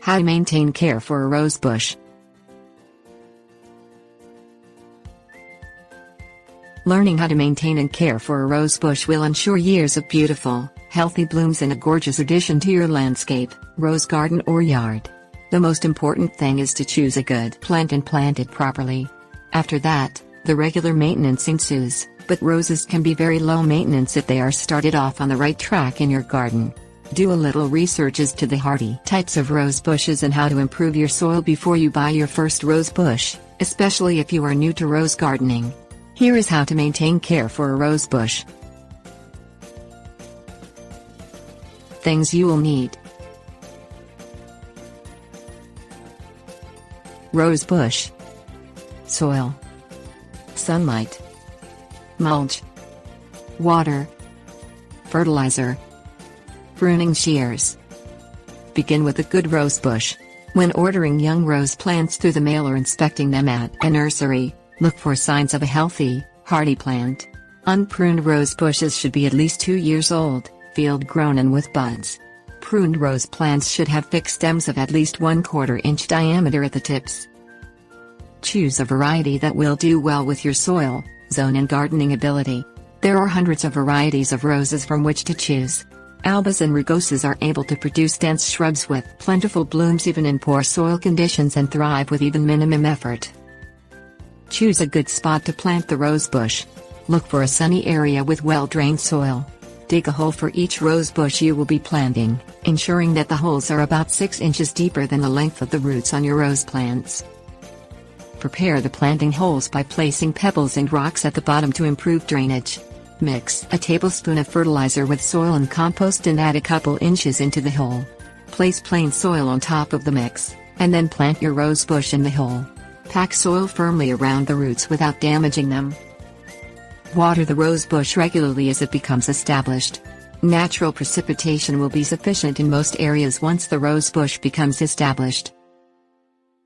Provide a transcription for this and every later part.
How to maintain care for a rose bush. Learning how to maintain and care for a rose bush will ensure years of beautiful, healthy blooms and a gorgeous addition to your landscape, rose garden or yard. The most important thing is to choose a good plant and plant it properly. After that, the regular maintenance ensues, but roses can be very low maintenance if they are started off on the right track in your garden. Do a little research as to the hardy types of rose bushes and how to improve your soil before you buy your first rose bush, especially if you are new to rose gardening. Here is how to maintain care for a rose bush. Things you will need. Rose bush. Soil. Sunlight. Mulch. Water. Fertilizer. Pruning shears. Begin with a good rose bush. When ordering young rose plants through the mail or inspecting them at a nursery, look for signs of a healthy, hardy plant. Unpruned rose bushes should be at least 2 years old, field-grown and with buds. Pruned rose plants should have thick stems of at least 1/4 inch diameter at the tips. Choose a variety that will do well with your soil, zone and gardening ability. There are hundreds of varieties of roses from which to choose. Albas and rugoses are able to produce dense shrubs with plentiful blooms even in poor soil conditions and thrive with even minimum effort. Choose a good spot to plant the rose bush. Look for a sunny area with well-drained soil. Dig a hole for each rose bush you will be planting, ensuring that the holes are about 6 inches deeper than the length of the roots on your rose plants. Prepare the planting holes by placing pebbles and rocks at the bottom to improve drainage. Mix a tablespoon of fertilizer with soil and compost and add a couple inches into the hole. Place plain soil on top of the mix, and then plant your rose bush in the hole. Pack soil firmly around the roots without damaging them. Water the rose bush regularly as it becomes established. Natural precipitation will be sufficient in most areas once the rose bush becomes established.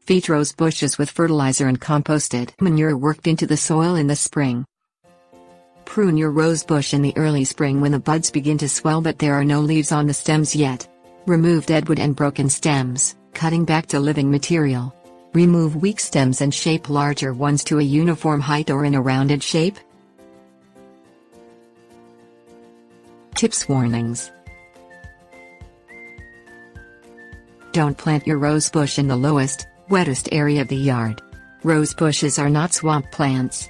Feed rose bushes with fertilizer and composted manure worked into the soil in the spring. Prune your rose bush in the early spring when the buds begin to swell but there are no leaves on the stems yet. Remove deadwood and broken stems, cutting back to living material. Remove weak stems and shape larger ones to a uniform height or in a rounded shape. Tips warnings. Don't plant your rose bush in the lowest, wettest area of the yard. Rose bushes are not swamp plants,